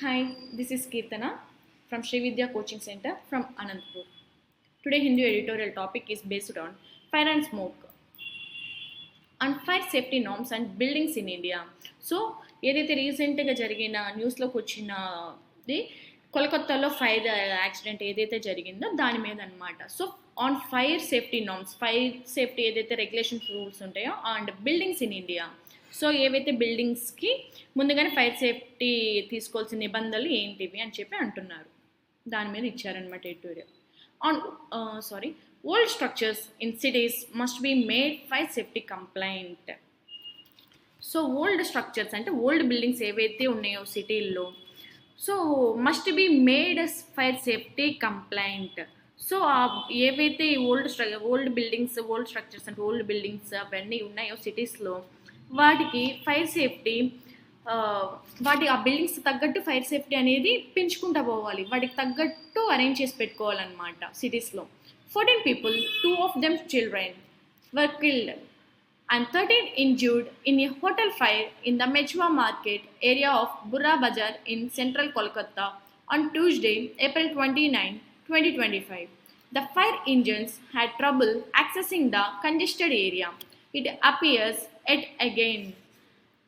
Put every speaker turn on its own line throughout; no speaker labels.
Hi, this is Kirtana from Sri Vidya Coaching Center from Anantapur. Today Hindu editorial topic is based on fire and smoke, unfair safety norms and buildings in India. So ఏదైతే రీసెంట్గా జరిగిన న్యూస్లోకి వచ్చినది కోల్కత్తాలో fire accident ఏదైతే జరిగిందో దాని మీద అనమాట. So on fire safety norms, fire safety ఏదైతే రెగ్యులేషన్స్ రూల్స్ ఉంటాయో and buildings in India. So ఏవైతే బిల్డింగ్స్కి ముందుగానే ఫైర్ సేఫ్టీ తీసుకోవాల్సిన నిబంధనలు ఏంటివి అని చెప్పి అంటున్నారు. దాని మీద ఇచ్చారనమాట editorial. On old structures in cities must be made fire safety compliant. So old structures అంటే ఓల్డ్ బిల్డింగ్స్ ఏవైతే ఉన్నాయో సిటీల్లో, so must be made fire safety compliant. So ఏవైతే ఓల్డ్ బిల్డింగ్స్, ఓల్డ్ స్ట్రక్చర్స్ అంటే ఓల్డ్ బిల్డింగ్స్ అవన్నీ ఉన్నాయో సిటీస్లో, వాటికి ఫైర్ సేఫ్టీ వాటి ఆ బిల్డింగ్స్ తగ్గట్టు ఫైర్ సేఫ్టీ అనేది పెంచుకుంటూ పోవాలి, వాటికి తగ్గట్టు అరేంజ్ చేసి పెట్టుకోవాలన్నమాట. సిటీస్లో 14 people, 2 of them children, were killed and 13 injured in a hotel fire in the Mechwa market area of Burra Bazaar in central Kolkata on Tuesday, April 29, 2025. The fire engines had trouble accessing the congested area. It appears yet again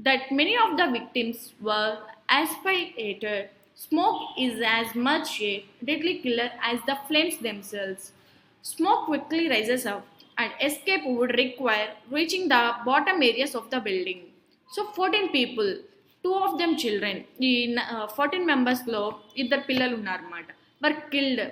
that many of the victims were asphyxiated. Smoke is as much a deadly killer as the flames themselves. Smoke quickly rises up and escape would require reaching the bottom areas of the building. So 14 people, 2 of them children, ఈ 14 మెంబర్స్లో ఇద్దరు పిల్లలు ఉన్నారన్నమాట, were killed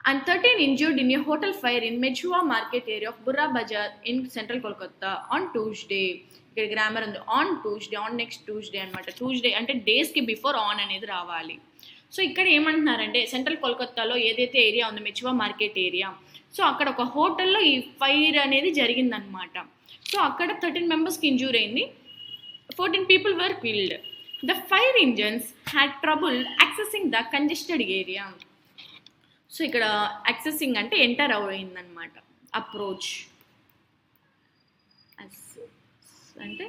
and 13 injured in a hotel fire in Mechua market area of Burra Bazaar in central Kolkata on Tuesday. ఇక్కడ grammar ఉంది, on Tuesday, on next Tuesday అనమాట. Tuesday అంటే డేస్కి బిఫోర్ ఆన్ అనేది రావాలి. సో ఇక్కడ ఏమంటున్నారంటే సెంట్రల్ కోల్కత్తాలో ఏదైతే ఏరియా ఉందో మెచువా మార్కెట్ ఏరియా, సో అక్కడ ఒక హోటల్లో ఈ ఫైర్ అనేది జరిగిందనమాట. సో అక్కడ 13 మెంబర్స్కి ఇంజూర్ అయింది, 14 people were killed. The fire engines had trouble accessing the congested area. So ఇక్కడ యాక్సెసింగ్ అంటే ఎంటర్ అయిందనమాట. అప్రోచ్ అంటే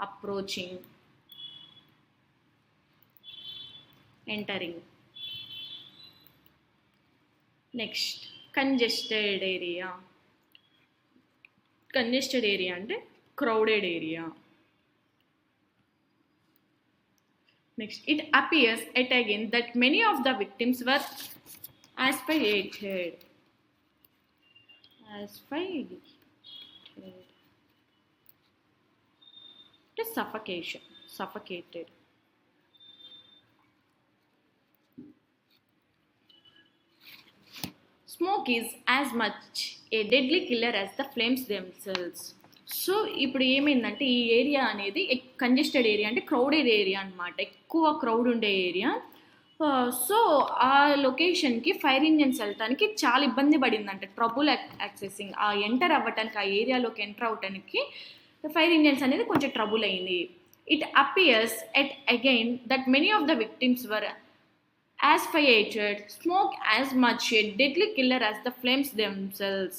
approaching, entering. Next congested area. Congested area అంటే crowded area. Next it appears at again that many of the victims were asphyxiated. It is suffocated. Smoke is as much a deadly killer as the flames themselves. So ఇప్పుడు ఏమైందంటే ఈ area అనేది congested area అంటే crowded area అనమాట, ఎక్కువ crowd ఉండే area. So ఆ లొకేషన్కి ఫైర్ ఇంజన్స్ వెళ్ళటానికి చాలా ఇబ్బంది పడిందంట, ట్రబుల్ యాక్సెసింగ్, ఆ ఎంటర్ అవ్వటానికి, ఆ ఏరియాలోకి ఎంటర్ అవ్వటానికి ఫైర్ ఇంజన్స్ అనేది కొంచెం ట్రబుల్ అయింది. It appears at again that many of the victims were asphyxiated. Smoke as much a deadly killer as the flames themselves.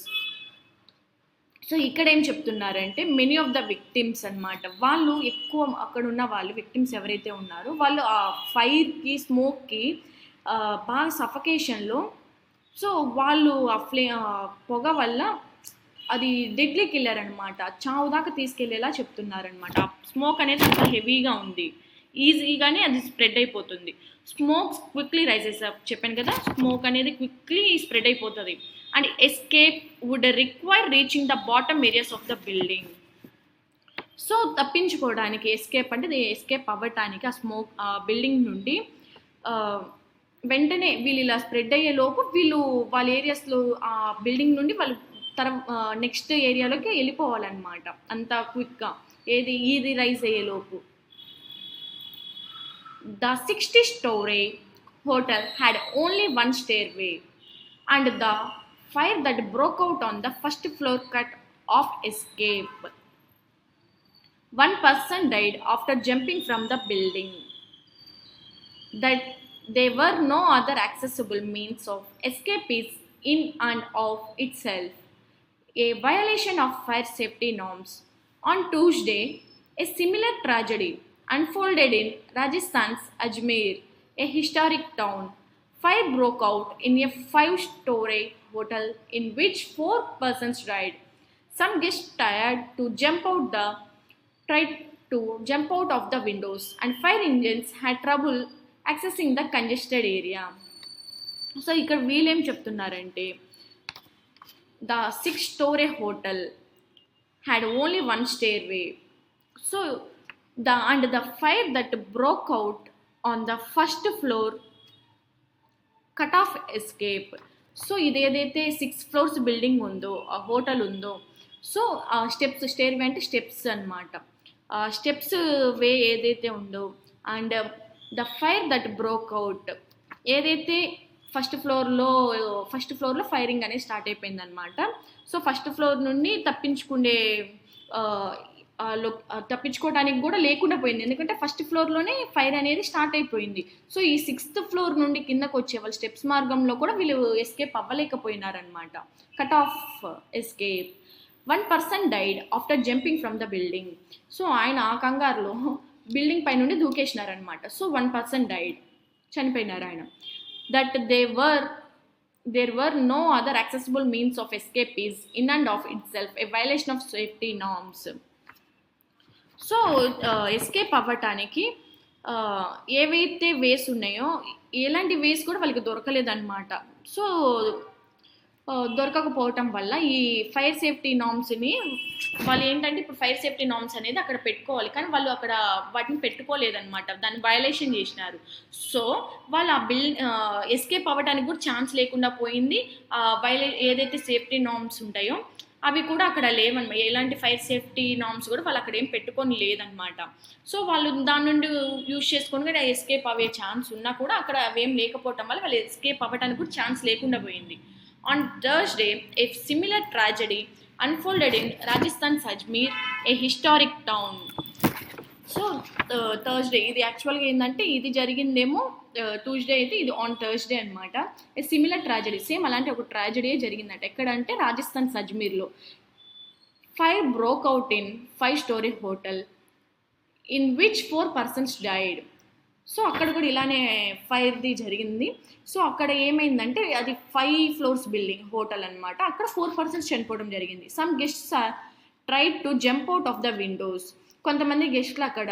So ఇక్కడ ఏం చెప్తున్నారంటే మెనీ ఆఫ్ ద విక్టిమ్స్ అనమాట, వాళ్ళు ఎక్కువ అక్కడ ఉన్న వాళ్ళు విక్టిమ్స్ ఎవరైతే ఉన్నారో వాళ్ళు ఆ ఫైర్కి, స్మోక్కి బాగా సఫకేషన్లో, సో వాళ్ళు ఆ పొగ వల్ల అది డెడ్లీ కిల్లర్ అనమాట, చావు దాకా తీసుకెళ్లేలా చెప్తున్నారనమాట. ఆ స్మోక్ అనేది అంత హెవీగా ఉంది, ఈజీగానే అది స్ప్రెడ్ అయిపోతుంది. స్మోక్ క్విక్లీ రైజెస్ అప్, చెప్పాను కదా, స్మోక్ అనేది క్విక్లీ స్ప్రెడ్ అయిపోతుంది. And escape would require reaching the bottom areas of the building. So తప్పించుకోవడానికి, ఎస్కేప్ అంటే ఎస్కేప్ అవ్వటానికి ఆ స్మోక్ ఆ బిల్డింగ్ నుండి వెంటనే వీళ్ళు ఇలా స్ప్రెడ్ అయ్యే లోపు వీళ్ళు వాళ్ళ ఏరియాస్లో ఆ బిల్డింగ్ నుండి వాళ్ళు నెక్స్ట్ ఏరియాలోకి వెళ్ళిపోవాలన్నమాట అంత క్విక్గా, ఇది రైజ్ అయ్యే లోపు. The 60-story hotel had only one stairway, and the fire that broke out on the first floor cut off escape. One person died after jumping from the building. That there were no other accessible means of escape is in and of itself a violation of fire safety norms. On Tuesday, a similar tragedy unfolded in Rajasthan's Ajmer, a historic town. Fire broke out in a five-story hotel in which four persons died. Some guests tried to jump out of the windows, and fire engines had trouble accessing the congested area. So ఇక్కడ వీళ్ళేం చెప్తున్నారంటే the 6-story hotel had only one stairway. So the fire that broke out on the first floor cut off escape. So ఇది ఏదైతే 6 floors building ఉందో ఆ hotel ఉందో, so ఆ స్టేర్వే అంటే స్టెప్స్ అనమాట. స్టెప్స్ వే ఏదైతే ఉందో and the fire that broke out, ఏదైతే ఫస్ట్ ఫ్లోర్లో ఫైరింగ్ అనేది స్టార్ట్ అయిపోయింది అనమాట. సో ఫస్ట్ ఫ్లోర్ నుండి తప్పించుకోవడానికి కూడా లేకుండా పోయింది, ఎందుకంటే ఫస్ట్ ఫ్లోర్లోనే ఫైర్ అనేది స్టార్ట్ అయిపోయింది. సో ఈ 6th floor నుండి కిందకు వచ్చే వాళ్ళు స్టెప్స్ మార్గంలో కూడా వీళ్ళు ఎస్కేప్ అవ్వలేకపోయినారనమాట. Cut off escape. 1 person died after jumping from the building. So ఆయన ఆ కంగారులో బిల్డింగ్ పై నుండి దూకేసినారనమాట. సో 1 person డైడ్, చనిపోయినారు ఆయన. That there were no other accessible means of escape is in and of itself a violation of safety norms. So escape అవ్వటానికి ఏవైతే వేస్ ఉన్నాయో ఎలాంటి వేస్ కూడా వాళ్ళకి దొరకలేదన్నమాట. సో దొరకకపోవటం వల్ల ఈ ఫైర్ సేఫ్టీ నామ్స్ని వాళ్ళు ఏంటంటే ఇప్పుడు ఫైర్ సేఫ్టీ నామ్స్ అనేది అక్కడ పెట్టుకోవాలి, కానీ వాళ్ళు అక్కడ వాటిని పెట్టుకోలేదన్నమాట, దాన్ని వయలేషన్ చేసినారు. సో వాళ్ళు ఎస్కేప్ అవ్వడానికి కూడా ఛాన్స్ లేకుండా పోయింది. ఏదైతే సేఫ్టీ నామ్స్ ఉంటాయో అవి కూడా అక్కడ లేవన్నమాట. ఎలాంటి ఫైర్ సేఫ్టీ నామ్స్ కూడా వాళ్ళు అక్కడ ఏం పెట్టుకొని లేదనమాట. సో వాళ్ళు దాని నుండి యూజ్ చేసుకొని కూడా ఎస్కేప్ అవ్వే ఛాన్స్ ఉన్నా కూడా అక్కడ అవేం లేకపోవటం వల్ల వాళ్ళు ఎస్కేప్ అవ్వడానికి కూడా ఛాన్స్ లేకుండా పోయింది. On Thursday, a similar tragedy unfolded in Rajasthan's Ajmer, a historic town. So Thursday ఇది యాక్చువల్గా ఏంటంటే ఇది జరిగిందేమో ట్యూస్డే, అయితే ఇది ఆన్ థర్స్డే అనమాట. ఏ సిమిలర్ ట్రాజడీ, సేమ్ అలాంటి ఒక ట్రాజడీ జరిగిందంట. ఎక్కడంటే రాజస్థాన్ అజ్మీర్లో. Fire broke out in 5-story hotel in which 4 persons died. So అక్కడ కూడా ఇలానే ఫైర్ది జరిగింది. సో అక్కడ ఏమైందంటే అది 5 floors బిల్డింగ్ హోటల్ అనమాట. అక్కడ 4 persons చనిపోవడం జరిగింది. Some guests tried to jump out of the Windows. కొంతమంది గెస్ట్లు అక్కడ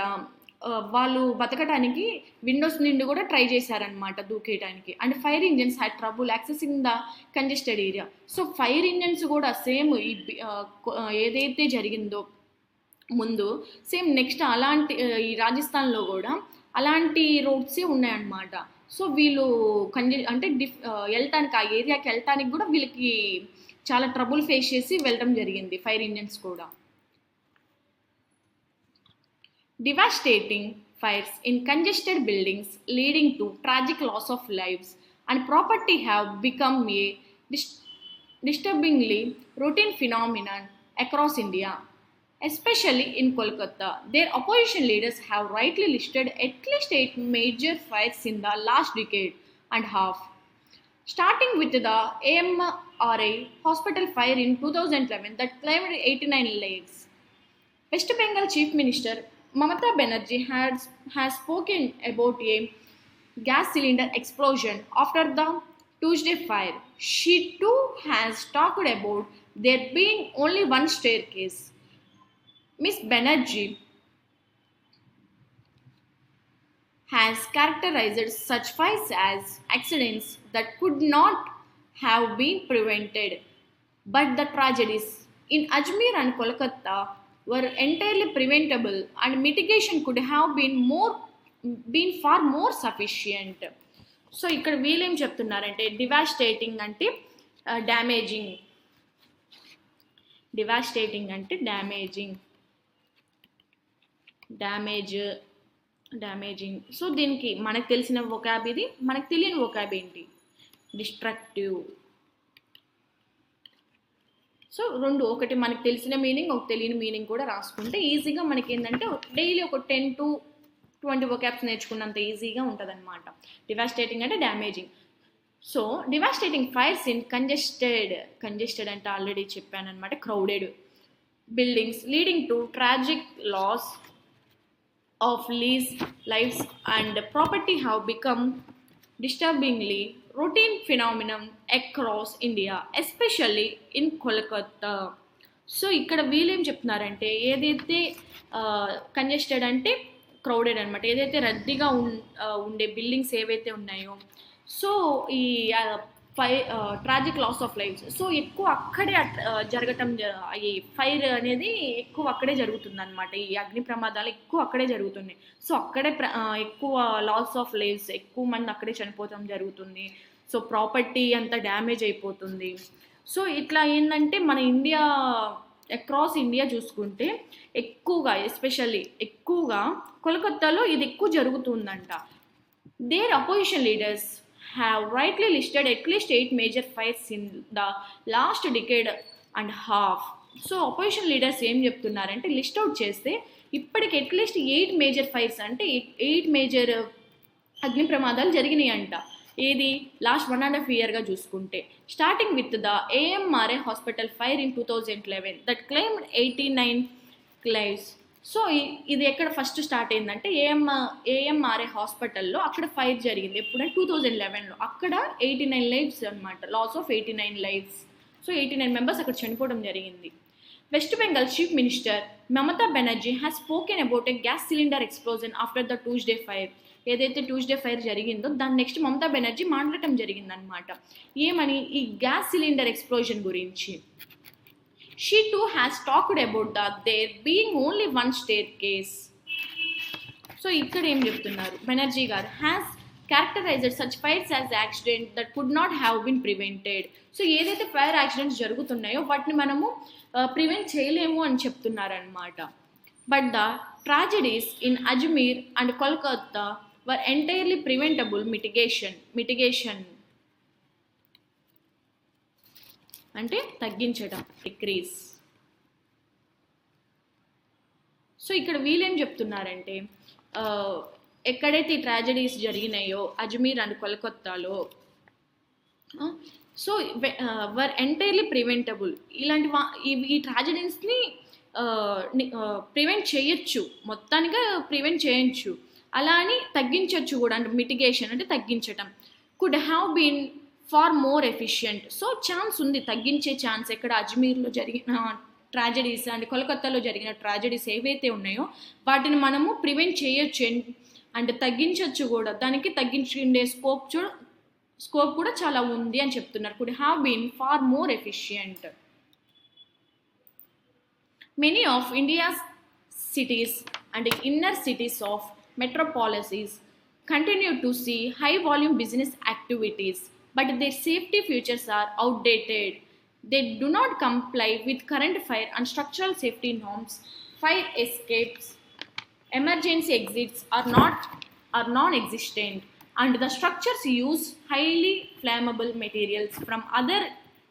వాళ్ళు బతకడానికి విండోస్ నుండి కూడా ట్రై చేశారనమాట దూకేయడానికి. And fire engines had trouble accessing the congested area. So fire engines కూడా సేమ్ ఏదైతే జరిగిందో ముందు సేమ్ నెక్స్ట్ అలాంటి ఈ రాజస్థాన్లో కూడా అలాంటి రోడ్సే ఉన్నాయన్నమాట. సో వీళ్ళు వెళ్ళటానికి ఆ ఏరియాకి వెళ్ళటానికి కూడా వీళ్ళకి చాలా ట్రబుల్ ఫేస్ చేసి వెళ్ళడం జరిగింది ఫైర్ ఇంజన్స్ కూడా. Devastating fires in congested buildings leading to tragic loss of lives and property have become a disturbingly routine phenomenon across India, especially in Kolkata. Their opposition leaders have rightly listed at least 8 major fires in the last decade and half, starting with the AMRA hospital fire in 2011 that claimed 89 lives. West Bengal Chief Minister Mamata Banerjee has spoken about a gas cylinder explosion after the Tuesday fire. She too has talked about there being only one staircase. Ms. Banerjee has characterized such fires as accidents that could not have been prevented, but the tragedies in Ajmer and Kolkata were entirely preventable and mitigation could have been far more sufficient. So ఇక్కడ వీళ్ళేం చెప్తున్నారంటే devastating అంటే damaging, damaging. So దీనికి మనకు తెలిసిన vocab ఇది, మనకు తెలియని వొకాబ్ ఏంటి? డిస్ట్రక్టివ్. సో రెండు, ఒకటి మనకు తెలిసిన మీనింగ్, ఒక తెలియని మీనింగ్ కూడా రాసుకుంటే ఈజీగా మనకి ఏంటంటే డైలీ ఒక 10 to 20 వొకాబ్స్ నేర్చుకున్నంత ఈజీగా ఉంటుంది అనమాట. డివాస్టేటింగ్ అంటే damaging. So devastating fires in congested అంటే ఆల్రెడీ చెప్పాను అనమాట, crowded buildings leading to tragic loss of lease lives and property have become disturbingly routine phenomenon across India, especially in Kolkata. So ఇక్కడ వీళ్ళేం చెప్తున్నారంటే ఏదైతే కంజెస్టెడ్ అంటే crowded అనమాట, ఏదైతే రద్దీగా ఉండే బిల్డింగ్స్ ఏవైతే ఉన్నాయో, సో ఈ tragic loss of lifes, so ఎక్కువ అక్కడే జరగటం, ఈ ఫైర్ అనేది ఎక్కువ అక్కడే జరుగుతుంది అనమాట. ఈ అగ్ని ప్రమాదాలు ఎక్కువ అక్కడే జరుగుతున్నాయి. సో అక్కడే ఎక్కువ లాస్ ఆఫ్ లైఫ్స్, ఎక్కువ మంది అక్కడే చనిపోవడం జరుగుతుంది. సో ప్రాపర్టీ అంతా డ్యామేజ్ అయిపోతుంది. సో ఇట్లా ఏంటంటే మన ఇండియా, అక్రాస్ ఇండియా చూసుకుంటే ఎక్కువగా, ఎస్పెషల్లీ ఎక్కువగా కోల్కతాలో ఇది ఎక్కువ జరుగుతుందంట. There opposition leaders have rightly listed at least 8 major fires in the last decade and half. So opposition leaders ఏం చెప్తున్నారంటే, లిస్ట్ అవుట్ చేస్తే ఇప్పటికి అట్లీస్ట్ 8 మేజర్ ఫైర్స్, అంటే 8 మేజర్ అగ్ని ప్రమాదాలు జరిగినాయి అంట. ఏది లాస్ట్ 1.5 yearగా చూసుకుంటే, starting with the AMRA hospital fire in 2011 that claimed 89 lives. So ఇది ఎక్కడ ఫస్ట్ స్టార్ట్ అయిందంటే ఏఎంఆర్ఏ హాస్పిటల్లో అక్కడ ఫైర్ జరిగింది. ఎప్పుడంటే 2011లో. అక్కడ 89 lives అనమాట, లాస్ ఆఫ్ 89 lives. సో 89 members అక్కడ చనిపోవడం జరిగింది. West Bengal chief minister Mamata Banerjee has spoken about a gas cylinder explosion after the Tuesday fire. ఏదైతే ట్యూస్డే ఫైర్ జరిగిందో దాని నెక్స్ట్ మమతా బెనర్జీ మాట్లాడటం జరిగిందనమాట. ఏమని? ఈ గ్యాస్ సిలిండర్ ఎక్స్ప్లోజన్ గురించి. She too has talked about that there being only one staircase. So ఇక్కడ ఏం చెప్తున్నారు బెనర్జీ గారు, has characterised such fires as accident that could not have been prevented. So ఏదైతే ఫైర్ యాక్సిడెంట్స్ జరుగుతున్నాయో వాటిని మనము ప్రివెంట్ చేయలేము అని చెప్తున్నారనమాట. But the tragedies in Ajmer and Kolkata were entirely preventable. Mitigation అంటే తగ్గించడం, డిక్రీజ్. సో ఇక్కడ వీళ్ళేం చెప్తున్నారంటే, ఎక్కడైతే ఈ ట్రాజడీస్ జరిగినాయో అజ్మీర్ అండ్ కోల్కతాలో, సో వర్ ఎంటైర్లీ ప్రివెంటబుల్. ఇలాంటి ఈ ట్రాజడీస్ని ప్రివెంట్ చేయొచ్చు, మొత్తానిగా ప్రివెంట్ చేయొచ్చు, అలా అని తగ్గించవచ్చు కూడా, అంటే మిటిగేషన్ అంటే తగ్గించటం. Could have been far more efficient. So chance ఉంది, తగ్గించే ఛాన్స్. ఎక్కడ అజ్మీర్లో జరిగిన ట్రాజడీస్ అండ్ కోల్కతాలో జరిగిన ట్రాజడీస్ ఏవైతే ఉన్నాయో వాటిని మనము ప్రివెంట్ చేయొచ్చు అండ్ తగ్గించవచ్చు కూడా. దానికి తగ్గించుండే స్కోప్ కూడా చాలా ఉంది అని చెప్తున్నారు. Could have been far more efficient. Many of India's cities and inner cities of metropolises continue to see high volume business activities, but their safety features are outdated. They do not comply with current fire and structural safety norms. Fire escapes, emergency exits are non-existent, and the structures use highly flammable materials from other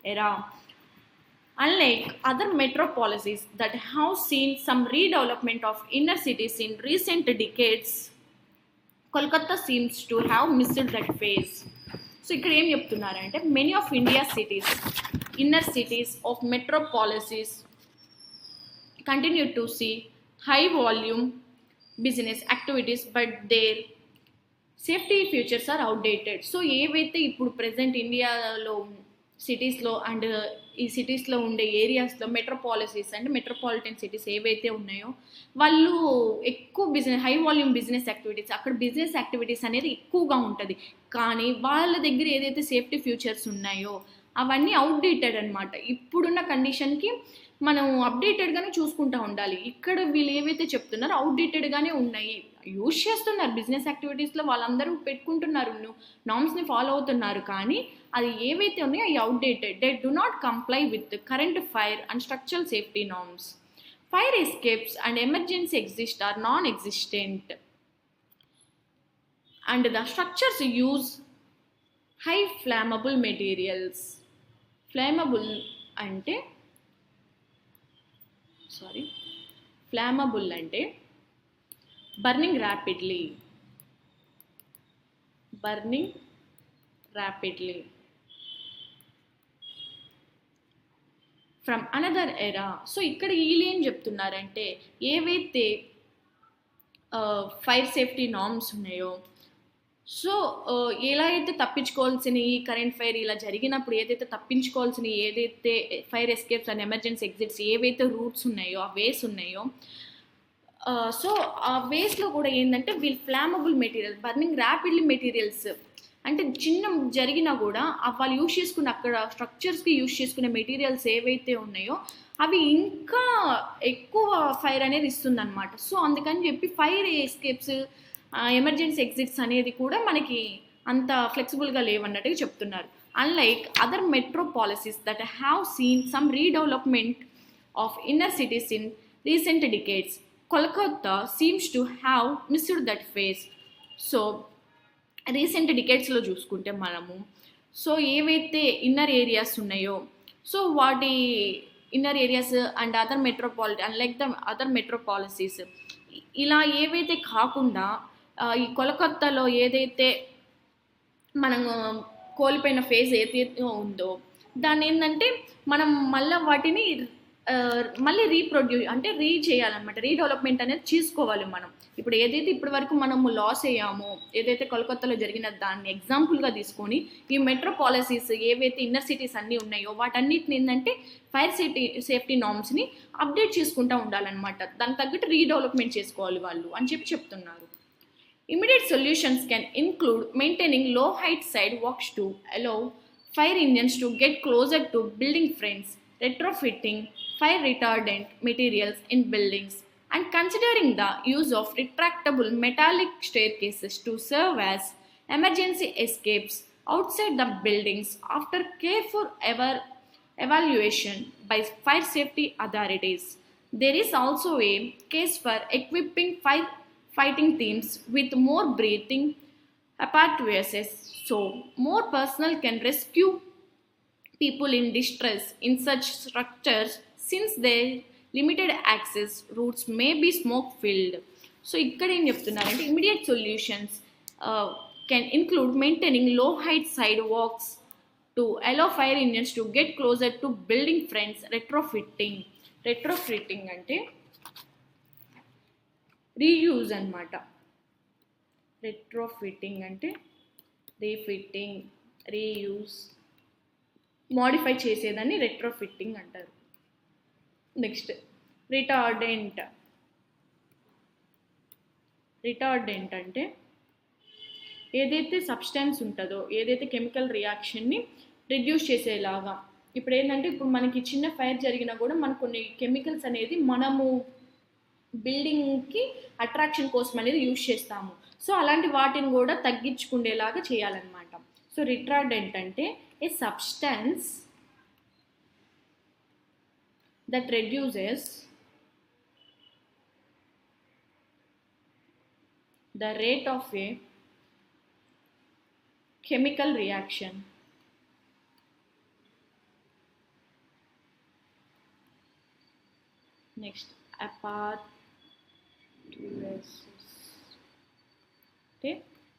era. Unlike other metropolises that have seen some redevelopment of inner cities in recent decades, Kolkata seems to have missed that phase. So ఇక్కడ ఏం చెప్తున్నారంటే, many of India cities, inner cities of metropolises continue to see high volume business activities, but their safety features are outdated. So ఏవైతే ఇప్పుడు present ఇండియాలో సిటీస్లో and ఈ సిటీస్లో ఉండే ఏరియాస్లో మెట్రోపాలిసెస్ అంటే మెట్రోపాలిటన్ సిటీస్ ఏవైతే ఉన్నాయో వాళ్ళు ఎక్కువ హై వాల్యూమ్ బిజినెస్ యాక్టివిటీస్, అక్కడ బిజినెస్ యాక్టివిటీస్ అనేది ఎక్కువగా ఉంటుంది. కానీ వాళ్ళ దగ్గర ఏదైతే సేఫ్టీ ఫ్యూచర్స్ ఉన్నాయో అవన్నీ అవుట్డేటెడ్ అనమాట. ఇప్పుడున్న కండిషన్కి మనం అప్డేటెడ్గానే చూసుకుంటూ ఉండాలి. ఇక్కడ వీళ్ళు ఏవైతే చెప్తున్నారో అవుట్డేటెడ్గానే ఉన్నాయి. యూజ్ చేస్తున్నారు బిజినెస్ యాక్టివిటీస్లో, వాళ్ళందరూ పెట్టుకుంటున్నారు, నామ్స్ని ఫాలో అవుతున్నారు, కానీ అది ఏవైతే ఉన్నాయో అవి outdated. They do not comply with current fire and structural safety norms. Fire escapes and emergency exist are non existent, and the structures use high flammable materials. Flammable అంటే ఫ్లామబుల్ అంటే బర్నింగ్ ర్యాపిడ్లీ ఫ్రమ్ అనదర్ ఎరా. So ఇక్కడ వీళ్ళు ఏం చెప్తున్నారంటే, ఏవైతే fire safety norms ఉన్నాయో, so ఎలా అయితే తప్పించుకోవాల్సిన ఈ కరెంట్ ఫైర్ ఇలా జరిగినప్పుడు ఏదైతే తప్పించుకోవాల్సిన ఏదైతే fire escapes and emergency exits ఏవైతే రూట్స్ ఉన్నాయో, ఆ వేస్ ఉన్నాయో, సో ఆ వేస్లో కూడా ఏంటంటే వీళ్ళు flammable material, burning rapidly materials, అంటే చిన్న జరిగినా కూడా వాళ్ళు యూజ్ చేసుకున్న అక్కడ స్ట్రక్చర్స్కి యూజ్ చేసుకునే మెటీరియల్స్ ఏవైతే ఉన్నాయో అవి ఇంకా ఎక్కువ ఫైర్ అనేది ఇస్తుందన్నమాట. సో అందుకని చెప్పి ఫైర్ ఎస్కేప్స్, ఎమర్జెన్సీ ఎగ్జిట్స్ అనేది కూడా మనకి అంత ఫ్లెక్సిబుల్గా లేవన్నట్టుగా చెప్తున్నారు. Unlike other metropolises that have seen some redevelopment of inner cities in recent decades, Kolkata seems to have missed that phase. So recent డికేడ్స్లో చూసుకుంటే మనము, సో ఏవైతే ఇన్నర్ ఏరియాస్ ఉన్నాయో, సో వాటి inner areas and unlike the other metropolises ఇలా ఏవైతే కాకుండా ఈ కోల్కత్తాలో ఏదైతే మనం కోల్పోయిన ఫేజ్ ఏదైతే ఉందో దాన్ని ఏంటంటే మనం మళ్ళీ వాటిని మళ్ళీ అంటే చేయాలన్నమాట, రీడెవలప్మెంట్ అనేది చేసుకోవాలి మనం. ఇప్పుడు ఏదైతే ఇప్పటి వరకు మనము లాస్ అయ్యామో, ఏదైతే కోల్కత్తాలో జరిగిన దాన్ని ఎగ్జాంపుల్గా తీసుకొని ఈ మెట్రో పాలసీస్ ఏవైతే ఇన్నర్ సిటీస్ అన్నీ ఉన్నాయో వాటన్నిటిని ఏంటంటే ఫైర్ సేఫ్టీ నార్మ్స్ని అప్డేట్ చేసుకుంటూ ఉండాలన్నమాట. దానికి తగ్గట్టు రీడెవలప్మెంట్ చేసుకోవాలి వాళ్ళు అని చెప్తున్నారు. Immediate solutions can include maintaining low height sidewalks to allow fire engines to get closer to building fronts, retrofitting fire retardant materials in buildings, and considering the use of retractable metallic staircases to serve as emergency escapes outside the buildings after careful evaluation by fire safety authorities. There is also a case for equipping fighting teams with more breathing apparatus so more personnel can rescue people in distress in such structures since their limited access routes may be smoke filled. So ఇక్కడ ఏం చెప్తున్నారంటే immediate solutions can include maintaining low height sidewalks to allow fire engines to get closer to building fronts, retrofitting అంటే reuse అనమాట. రెట్రోఫిట్టింగ్ అంటే reuse, modify చేసేదాన్ని రెట్రోఫిట్టింగ్ అంటారు. Next retardant అంటే ఏదైతే సబ్స్టెన్స్ ఉంటుందో, ఏదైతే కెమికల్ రియాక్షన్ని రిడ్యూస్ చేసేలాగా. ఇప్పుడు ఏంటంటే ఇప్పుడు మనకి చిన్న ఫైర్ జరిగినా కూడా మనకు కొన్ని కెమికల్స్ అనేది మనము బిల్డింగ్కి అట్రాక్షన్ కోసం అనేది యూజ్ చేస్తాము. సో అలాంటి వాటిని కూడా తగ్గించుకునేలాగా చేయాలన్నమాట. సో రిటార్డెంట్ అంటే a substance that reduces the rate of a chemical reaction. Next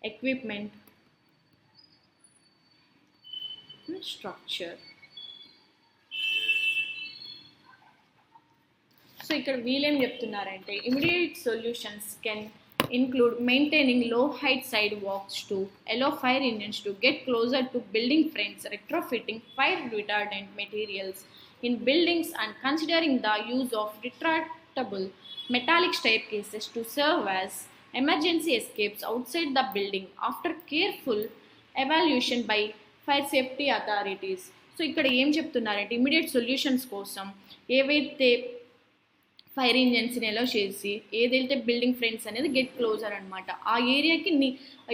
equipment structure. So ఇక్కడ వీళ్ళేం చెప్తున్నారంటే immediate solutions can include maintaining low height sidewalks to allow fire engines to get closer to building fronts, retrofitting fire retardant materials in buildings, and considering the use of retractable metallic staircases to serve as emergency escapes outside the building after careful evaluation by fire safety authorities. So ఇక్కడ ఏం చెప్తున్నారంటే immediate solutions కోసం ఏవైతే fire ఇంజన్స్ని ఎలా చేసి ఏదైతే building fronts అనేది get closure అనమాట, ఆ ఏరియాకి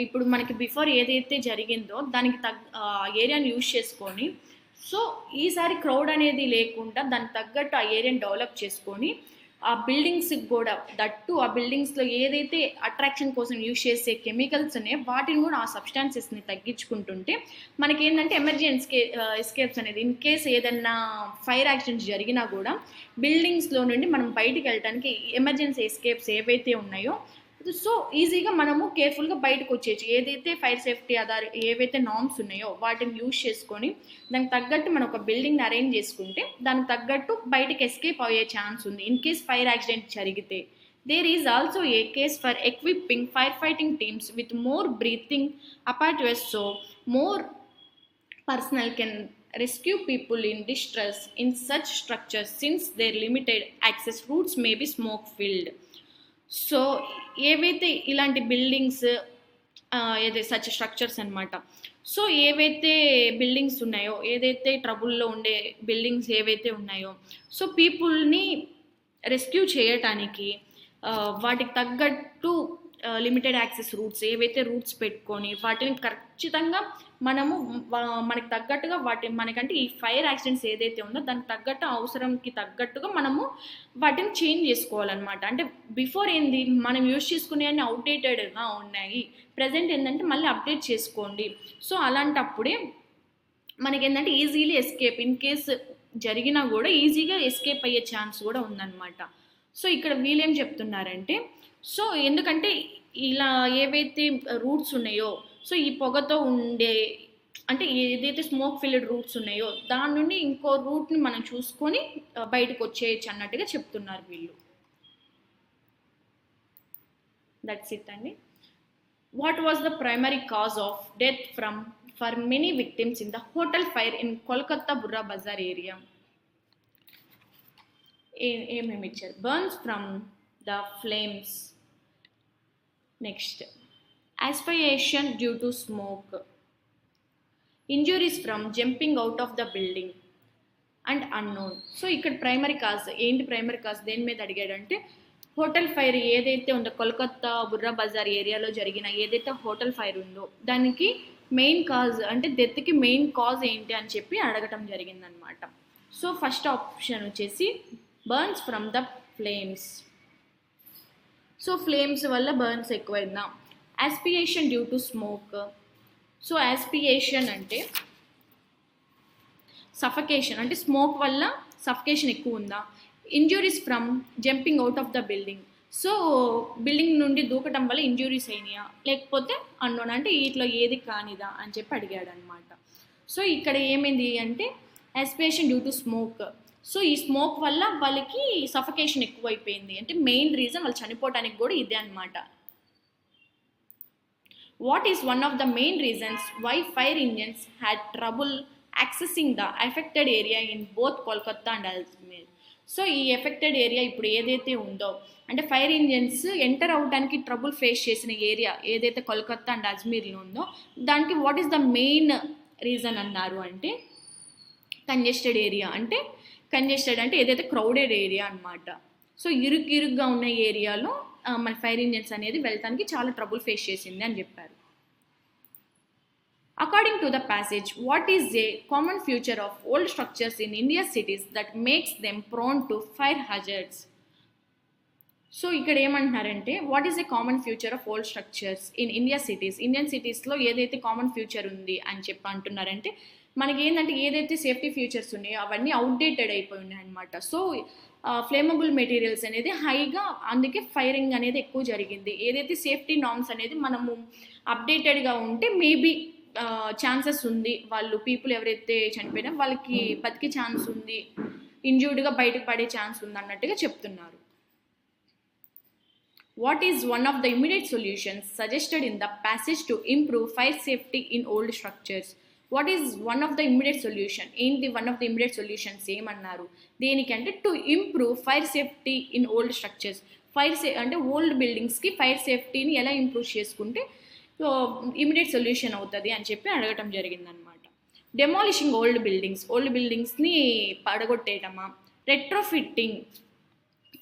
ఇప్పుడు మనకి బిఫోర్ ఏదైతే జరిగిందో దానికి ఆ ఏరియాని యూజ్ చేసుకొని, సో ఈసారి క్రౌడ్ అనేది లేకుండా దానికి తగ్గట్టు ఆ ఏరియాని డెవలప్ చేసుకొని ఆ బిల్డింగ్స్కి కూడా దట్టు ఆ బిల్డింగ్స్లో ఏదైతే అట్రాక్షన్ కోసం యూజ్ చేసే కెమికల్స్ ఉన్నాయో వాటిని కూడా ఆ సబ్స్టాన్సెస్ని తగ్గించుకుంటుంటే మనకి ఏంటంటే ఎమర్జెన్సీ ఎస్కేప్స్ అనేది ఇన్ కేస్ ఏదన్నా ఫైర్ యాక్సిడెంట్స్ జరిగినా కూడా బిల్డింగ్స్లో నుండి మనం బయటికి వెళ్ళడానికి ఎమర్జెన్సీ ఎస్కేప్స్ ఏవైతే ఉన్నాయో సో ఈజీగా మనము కేర్ఫుల్గా బయటకు వచ్చేయచ్చు. ఏదైతే ఫైర్ సేఫ్టీ ఏవైతే నార్మ్స్ ఉన్నాయో వాటిని యూజ్ చేసుకొని దానికి తగ్గట్టు మనం ఒక బిల్డింగ్ని అరేంజ్ చేసుకుంటే దానికి తగ్గట్టు బయటకు ఎస్కేప్ అయ్యే ఛాన్స్ ఉంది ఇన్ కేస్ ఫైర్ యాక్సిడెంట్ జరిగితే. There is also a case for equipping firefighting teams with more breathing apparatus so more personnel can rescue people in distress in such structures since their limited access routes may be smoke filled. So ఏవైతే ఇలాంటి buildings ఏదైతే such structures అనమాట. So ఏవైతే buildings ఉన్నాయో, ఏదైతే ట్రబుల్లో ఉండే buildings ఏవైతే ఉన్నాయో, సో పీపుల్ని రెస్క్యూ చేయటానికి వాటికి తగ్గట్టు లిమిటెడ్ యాక్సెస్ రూట్స్ ఏవైతే రూట్స్ పెట్టుకొని వాటిని ఖచ్చితంగా మనము మనకి తగ్గట్టుగా మనకంటే ఈ ఫైర్ యాక్సిడెంట్స్ ఏదైతే ఉందో దానికి తగ్గట్టు అవసరంకి తగ్గట్టుగా మనము వాటిని చేంజ్ చేసుకోవాలన్నమాట. అంటే బిఫోర్ ఏంది మనం యూజ్ చేసుకునే అన్ని అవుట్డేటెడ్గా ఉన్నాయి, ప్రజెంట్ ఏంటంటే మళ్ళీ అప్డేట్ చేసుకోండి. సో అలాంటప్పుడే మనకి ఏంటంటే ఈజీలీ ఎస్కేప్, ఇన్ కేస్ జరిగినా కూడా ఈజీగా ఎస్కేప్ అయ్యే ఛాన్స్ కూడా ఉందన్నమాట. సో ఇక్కడ వీళ్ళేం చెప్తున్నారంటే, సో ఎందుకంటే ఇలా ఏవైతే రూట్స్ ఉన్నాయో, సో ఈ పొగతో ఉండే అంటే ఏదైతే స్మోక్ ఫిల్డ్ రూట్స్ ఉన్నాయో దాని నుండి ఇంకో రూట్ని మనం చూసుకొని బయటకు వచ్చేయచ్చు అన్నట్టుగా చెప్తున్నారు వీళ్ళు. దట్స్ ఇట్ అండి. What was the primary cause of death for many victims in the hotel fire in Kolkata Burra Bazar area? ఏమేమి ఇచ్చారు? Burns from the flames, next aspiration due to smoke, injuries from jumping out of the building and unknown. So ఇక్కడ primary cause ఏంటి? Primary cause దేని మీద అడిగాడంటే hotel fire ఏదైతే ఉందో కోల్కతా బుర్రా బజార్ ఏరియాలో జరిగిన ఏదైతే హోటల్ ఫైర్ ఉందో దానికి మెయిన్ కాజ్ అంటే డెత్కి మెయిన్ కాజ్ ఏంటి అని చెప్పి అడగటం జరిగిందనమాట. సో ఫస్ట్ ఆప్షన్ వచ్చేసి burns from the flames. So flames వల్ల బర్న్స్ ఎక్కువైందా? aspiration due to smoke. So aspiration అంటే సఫకేషన్, అంటే స్మోక్ వల్ల సఫకేషన్ ఎక్కువ ఉందా? Injuries from jumping out of the building. So building నుండి దూకటం వల్ల ఇంజురీస్ అయినాయా, లేకపోతే అన్నోన్ అంటే వీటిలో ఏది కానిదా అని చెప్పి అడిగాడు అనమాట. సో ఇక్కడ ఏమైంది అంటే aspiration due to smoke. So ఈ స్మోక్ వల్ల వాళ్ళకి సఫకేషన్ ఎక్కువైపోయింది, అంటే మెయిన్ రీజన్ వాళ్ళు చనిపోవడానికి కూడా ఇదే అనమాట. What is one of the main reasons why fire engines had trouble accessing the affected area in both Kolkata and Ajmer? So ఈ ఎఫెక్టెడ్ ఏరియా ఇప్పుడు ఏదైతే ఉందో అంటే ఫైర్ ఇంజిన్స్ ఎంటర్ అవడానికి ట్రబుల్ ఫేస్ చేసిన ఏరియా ఏదైతే కోల్కతా అండ్ అజ్మీర్లో ఉందో దానికి what is the main reason అన్నారు అంటే కంజెస్టెడ్ ఏరియా. అంటే కంజెస్టెడ్ అంటే ఏదైతే క్రౌడెడ్ ఏరియా అనమాట. సో ఇరుగ్గా ఉన్న ఏరియాలో మన ఫైర్ ఇంజిన్స్ అనేది వెళ్ళటానికి చాలా ట్రబుల్ ఫేస్ చేసింది అని చెప్పారు. According to the passage, what is a common feature of old structures in India's cities that makes them prone to fire hazards? So ఇక్కడ ఏమంటున్నారంటే what is a common future of old structures in India cities, Indian సిటీస్లో ఏదైతే common future ఉంది అని చెప్పి అంటున్నారంటే మనకి ఏంటంటే ఏదైతే సేఫ్టీ ఫ్యూచర్స్ ఉన్నాయో అవన్నీ అవుట్డేటెడ్ అయిపోయి ఉన్నాయి అనమాట. సో ఫ్లేమబుల్ మెటీరియల్స్ అనేది హైగా, అందుకే ఫైరింగ్ అనేది ఎక్కువ జరిగింది. ఏదైతే సేఫ్టీ నార్మ్స్ అనేది మనము అప్డేటెడ్గా ఉంటే మేబీ ఛాన్సెస్ ఉంది, వాళ్ళు పీపుల్ ఎవరైతే చనిపోయినా వాళ్ళకి బతికే ఛాన్స్ ఉంది, ఇంజూర్డ్గా బయటకు పడే ఛాన్స్ ఉంది అన్నట్టుగా చెప్తున్నారు. What is one of the immediate solutions suggested in the passage to improve fire safety in old structures? What is one of the immediate solution? ఏంటి one of the immediate solutions ఏమన్నారు? దేనికంటే to improve fire safety in old structures. అంటే old బిల్డింగ్స్కి fire సేఫ్టీని ఎలా improve చేసుకుంటే immediate solution అవుతుంది అని చెప్పి అడగటం జరిగిందనమాట. డెమాలిషింగ్ ఓల్డ్ బిల్డింగ్స్ని పడగొట్టేయటమా? Retrofitting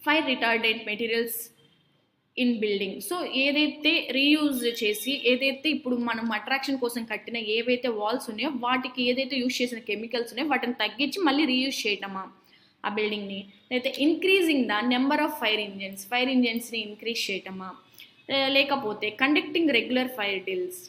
fire retardant materials in building. So ఏదైతే రీయూజ్ చేసి ఏదైతే ఇప్పుడు మనం అట్రాక్షన్ కోసం కట్టిన ఏవైతే వాల్స్ ఉన్నాయో వాటికి ఏదైతే యూజ్ చేసిన కెమికల్స్ ఉన్నాయో వాటిని తగ్గించి మళ్ళీ రీయూజ్ చేయటమా ఆ బిల్డింగ్ని? అయితే increasing the number of fire ఇంజన్స్ని ఇంక్రీజ్ చేయటమా? లేకపోతే conducting regular fire drills.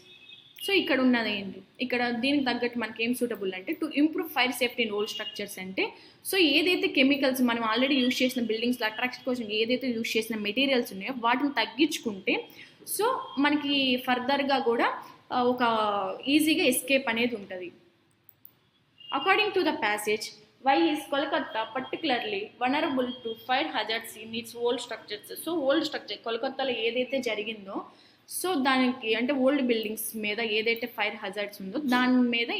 So ఇక్కడ ఉన్నది ఏంటి? ఇక్కడ దీనికి తగ్గట్టు మనకి ఏం సూటబుల్ అంటే to improve fire safety in old structures అంటే సో ఏదైతే కెమికల్స్ మనం ఆల్రెడీ యూజ్ చేసిన బిల్డింగ్స్లో అట్రాక్షన్ కోసం ఏదైతే యూజ్ చేసిన మెటీరియల్స్ ఉన్నాయో వాటిని తగ్గించుకుంటే సో మనకి ఫర్దర్గా కూడా ఒక ఈజీగా ఎస్కేప్ అనేది ఉంటుంది. According to the passage Why is Kolkata particularly vulnerable to fire hazards in its old structures? So old structure కోల్కతాలో ఏదైతే జరిగిందో సో దానికి అంటే ఓల్డ్ బిల్డింగ్స్ మీద ఏదైతే ఫైర్ హజార్డ్స్ ఉందో దాని మీద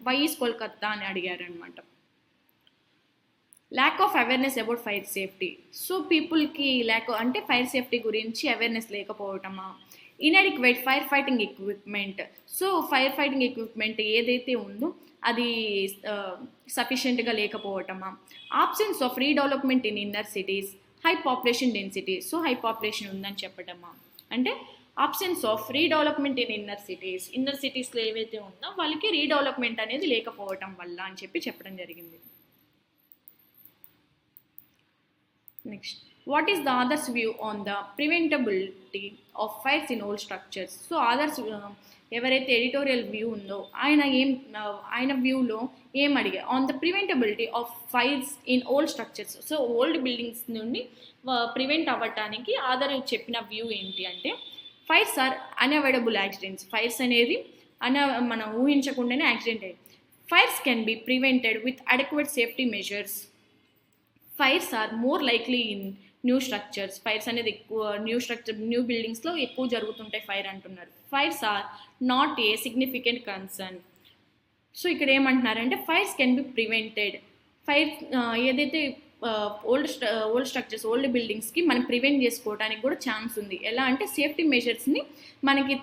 వై ఈస్ కోల్కతా అని అడిగారనమాట. Lack of awareness about fire safety. So పీపుల్కి అంటే ఫైర్ సేఫ్టీ గురించి అవేర్నెస్ లేకపోవటమా. Inadequate fire fighting equipment. So fire fighting equipment ఏదైతే ఉందో అది సఫిషియెంట్గా లేకపోవటమా. Absence of redevelopment in inner cities. High population density. So high population ఉందని చెప్పటమా. అంటే absence of redevelopment in inner సిటీస్లో ఏవైతే ఉందో వాళ్ళకి రీడెవలప్మెంట్ అనేది లేకపోవటం వల్ల అని చెప్పడం జరిగింది. Next, what is the others view on the preventability of fires in old structures. So others ఎవరైతే ఎడిటోరియల్ వ్యూ ఉందో ఆయన వ్యూలో ఏం అడిగా on the preventability of fires in old structures. So old buildings నుండి ప్రివెంట్ అవ్వటానికి ఆదర్ చెప్పిన view ఏంటి అంటే fires are unavoidable accidents. Fires అనేది మనం ఊహించకుండానే యాక్సిడెంట్ అయ్యి fires can be prevented with adequate safety measures. Fires are more likely in new structures. Fires అనేది ఎక్కువ న్యూ బిల్డింగ్స్లో ఎక్కువ జరుగుతుంటాయి ఫైర్ అంటున్నారు. Fires are not a significant concern. So ఇక్కడ ఏమంటున్నారంటే fires can be prevented. Fire ఏదైతే ఓల్డ్ స్ట్రక్చర్స్ ఓల్డ్ బిల్డింగ్స్కి మనం ప్రివెంట్ చేసుకోవడానికి కూడా ఛాన్స్ ఉంది. ఎలా అంటే సేఫ్టీ మెజర్స్ని మనకి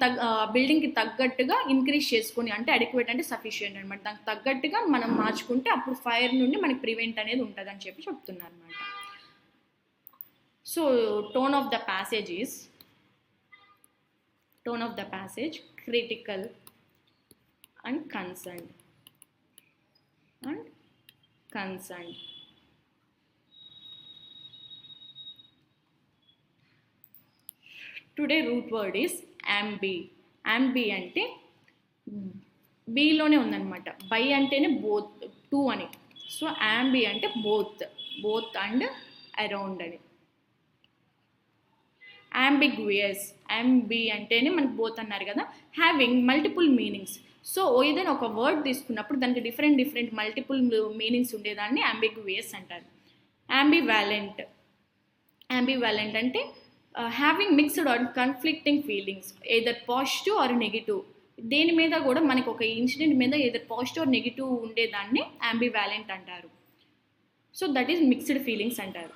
బిల్డింగ్కి తగ్గట్టుగా ఇంక్రీజ్ చేసుకొని అంటే అడిక్వేట్ అంటే సఫిషియెంట్ అనమాట. దానికి తగ్గట్టుగా మనం మార్చుకుంటే అప్పుడు ఫైర్ నుండి మనకి ప్రివెంట్ అనేది ఉంటుంది అని చెప్తున్నారు అనమాట. So tone of the passage critical and concerned. Today root word is ambi. ambi అంటే బీలోనే ఉందన్నమాట. బై అంటేనే బోత్ టూ అని. సో ambi అంటే బోత్ అండ్ అరౌండ్ అని. అంబిగ్వియస్. అంబి అంటేనే మనకు బోత్ అన్నారు కదా. Having multiple meanings. సో ఏదైనా ఒక వర్డ్ తీసుకున్నప్పుడు దానికి డిఫరెంట్ మల్టిపుల్ మీనింగ్స్ ఉండేదాన్ని అంబిగ్వియస్ అంటారు. అంబివాలెంట్ అంటే having mixed or conflicting feelings either positive or negative. దేని మీద కూడా మనకు ఒక ఇన్సిడెంట్ మీద ఎయిదర్ పాజిటివ్ ఆర్ నెగిటివ్ ఉండేదాన్ని అంబివాలెంట్ అంటారు. So that is mixed feelings అంటారు.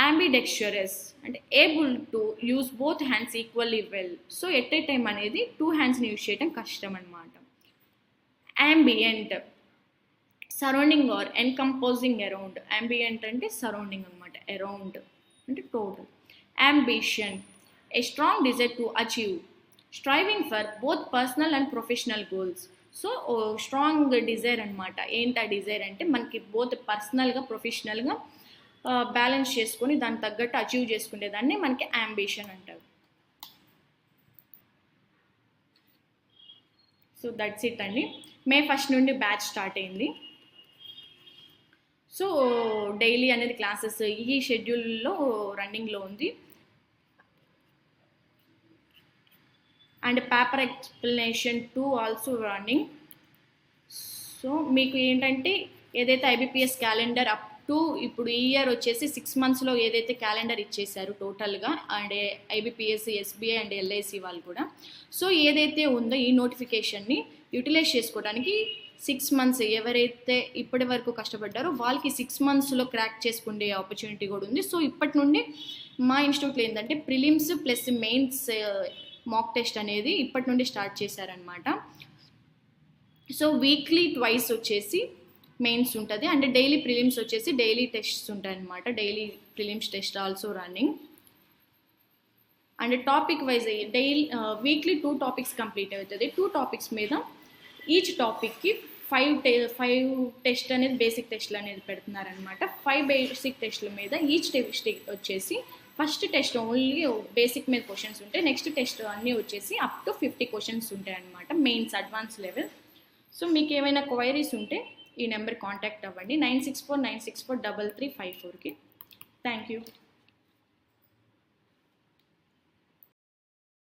ambidextrous అంటే able to use both hands equally well. So at a time అనేది 2 హ్యాండ్స్ని యూజ్ చేయడం కష్టం అనమాట. ambient surrounding or encompassing around. ambient అంటే సరౌండింగ్ అనమాట, అరౌండ్ అంటే total. ambition a strong desire to achieve, striving for both personal and professional goals. So strong desire అనమాట. ఏంటి ఆ డిజైర్ అంటే మనకి బోత్ పర్సనల్గా ప్రొఫెషనల్గా బ్యాలెన్స్ చేసుకొని దానికి తగ్గట్టు అచీవ్ చేసుకునేదాన్ని మనకి అంబిషన్ అంటారు. సో దట్స్ ఇట్ అండి. May 1 నుండి బ్యాచ్ స్టార్ట్ అయింది. సో డైలీ అనేది క్లాసెస్ ఈ షెడ్యూల్లో రన్నింగ్లో ఉంది. And paper explanation 2 also running. So మీకు ఏంటంటే ఏదైతే ఐబీపీఎస్ క్యాలెండర్ అప్ టు ఇప్పుడు ఈ ఇయర్ వచ్చేసి 6 monthsలో ఏదైతే క్యాలెండర్ ఇచ్చేసారు టోటల్గా and IBPS, SBI and LIC వాళ్ళు కూడా. సో ఏదైతే ఉందో ఈ నోటిఫికేషన్ని యూటిలైజ్ చేసుకోవడానికి 6 months ఎవరైతే ఇప్పటి వరకు కష్టపడ్డారో వాళ్ళకి 6 monthsలో క్రాక్ చేసుకునే ఆపర్చునిటీ కూడా ఉంది. సో ఇప్పటి నుండి మా ఇన్స్టిట్యూట్లో ఏంటంటే prelims plus mains mock test అనేది ఇప్పటి నుండి స్టార్ట్ చేశారనమాట. సో వీక్లీ ట్వైస్ వచ్చేసి మెయిన్స్ ఉంటుంది అండ్ డైలీ ప్రిలిమ్స్ వచ్చేసి డైలీ టెస్ట్స్ ఉంటాయి అనమాట. Daily prelims test also running. And topic wise weekly 2 topics complete అవుతుంది. 2 topics మీద ఈచ్ టాపిక్కి 5 టెస్ట్ అనేది బేసిక్ టెస్ట్లు అనేది పెడుతున్నారనమాట. 5 బేసిక్ టెస్ట్ల మీద ఈచ్ టెస్ట్ వచ్చేసి ఫస్ట్ టెస్ట్ ఓన్లీ బేసిక్ మీద క్వశ్చన్స్ ఉంటాయి. నెక్స్ట్ టెస్ట్ అన్నీ వచ్చేసి అప్ టు 50 questions ఉంటాయి అనమాట, మెయిన్స్ అడ్వాన్స్ లెవెల్. సో మీకు ఏమైనా క్వైరీస్ ఉంటే ఈ నెంబర్ కాంటాక్ట్ అవ్వండి 9649643354కి. Thank you.